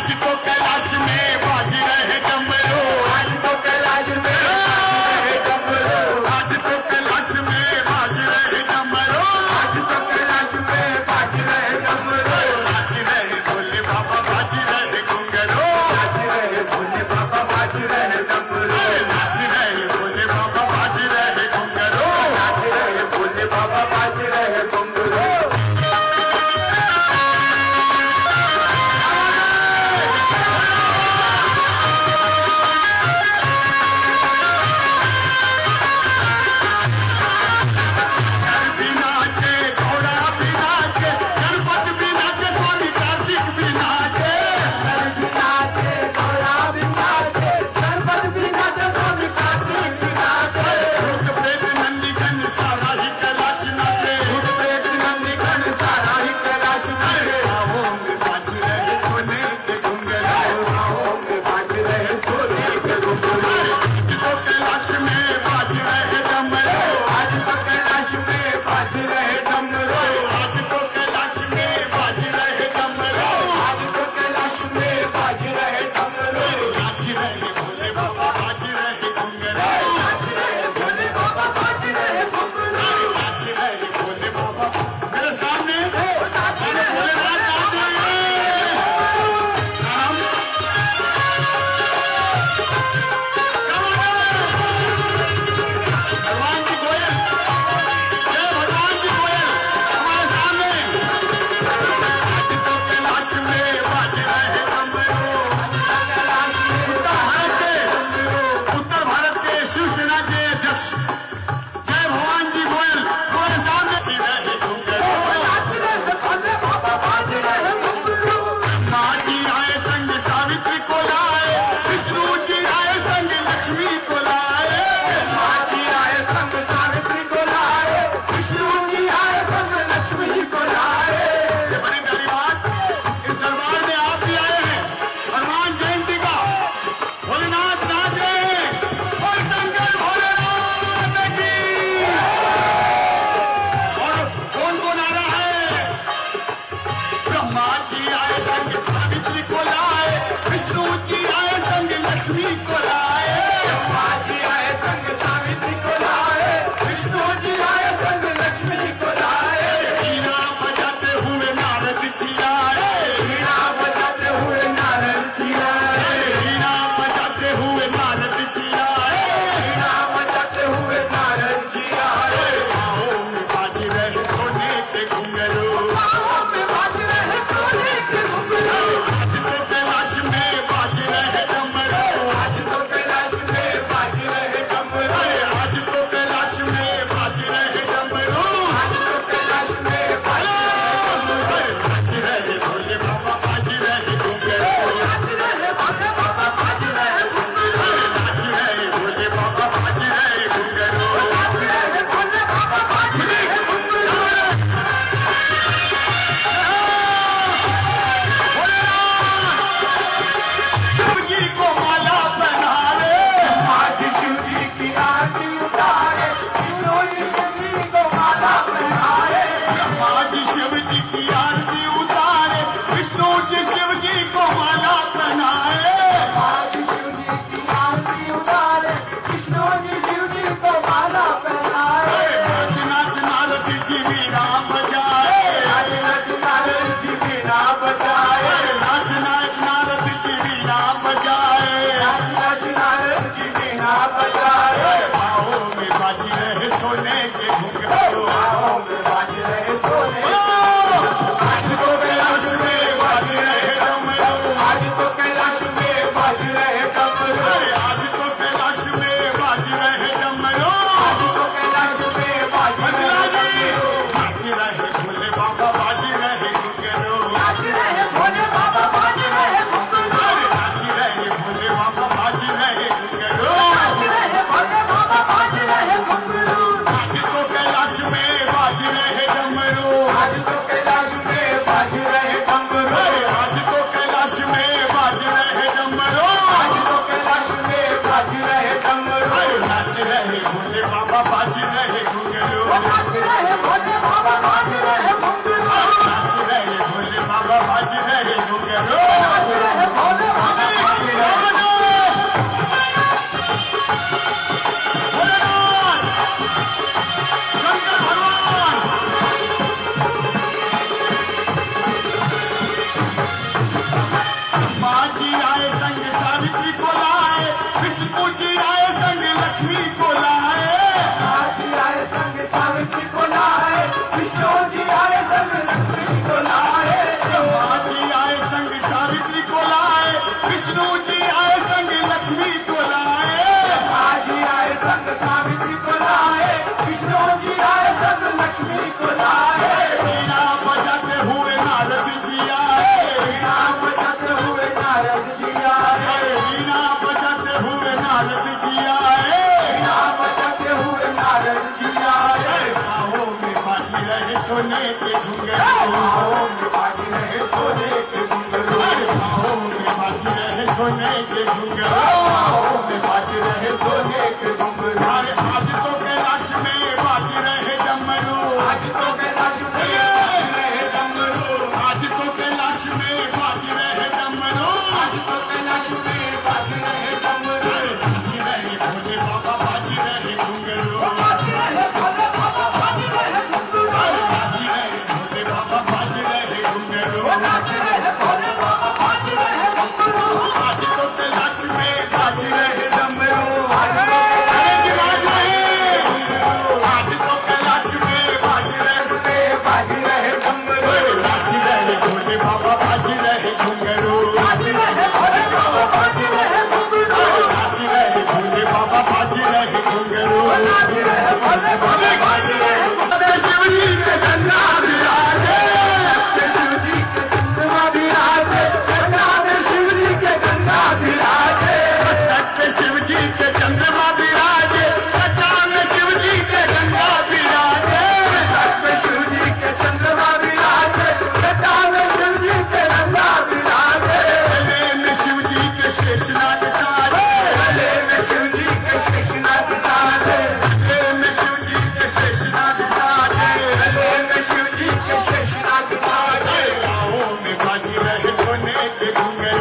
आज तो कैलाश में बाज रहे डमरू, आज तो कैलाश में बाज रहे डमरू, आज तो कैलाश में बाज रहे डमरू, आज तो कैलाश में बाज रहे डमरू, नाच रहे भोले बाबा बाज रहे घुंघरू, नाच रहे भोले बाबा बाज रहे डमरू, नाच रहे भोले बाबा बाज रहे घुंघरू। नाच रहे भोले बाबा बाज रहे घुंघरू। विष्णु जी आए संग लक्ष्मी को लाए, ब्रह्मा जी आए संग सावित्री को लाए, विष्णु जी आए संग लक्ष्मी को लाए। वीणा बजाते हुए नारद जी आए, वीणा बजाते हुए नारद जी आए, वीणा बजाते हुए नारद जी आए, वीणा बजाते हुए नारद जी आए। बाहों में बाजी रहे सोने के घुंघरू, बाहों में बाजी रहे सोने के घुंघरू, बाहों में बाजी रहे सोने के घुंघरू। बाहों में बाजी रहे सोने के घुंघरू। अरे आज तो कैलाश में बाजी रहे डमरू, आज तो कैलाश में बाजी रहे डमरू, आज तो कैलाश में बाजी रहे डमरू, आज तो कैलाश में बाजी रहे डमरू। बाजी रहे भोले बाबा बाजी रहे घुंघरू, बाजी रहे भोले बाबा बाजी रहे घुंघरू, बाजी रहे भोले बाबा बाजी रहे घुंघरू। बाजी रहे भोले बाबा बाजी रहे घुंघरू। आज तो कैलाश में बाजी रहे डमरू, आज तो अरे जी बाज रहे, आज तो कैलाश में बाजी रहे, में बाजी रहे डमरू, बाजी रहे भोले बाबा बाजी रहे घुंघरू, बाजी रहे भोले बाबा बाजी रहे घुंघरू, बाजी रहे भोले बाबा बाजी रहे घुंघरू। बाजी रहे भोले बाबा बाजी रहे घुंघरू। शिव जी के गंगा विराजे, शिव जी के चंद्रमा विराजे, गंगा में शिव जी के गंगा विराजे, मस्तक पे शिव जी के चंद्रमा विराजे, गंगा में शिव जी के गंगा विराजे, मस्तक में शिव जी के चंद्रमा विराजे, गंगा में शिव जी के गंगा विराजे, गले में शिव जी के शेषनाग साजे, गले में शिव जी के शेषनाग साजे, गले में शिव जी के शेषनाग साजे, गले में शिव जी के शेषनाग साजे, बाहों में बाजी रहे सोने के घुंघरू,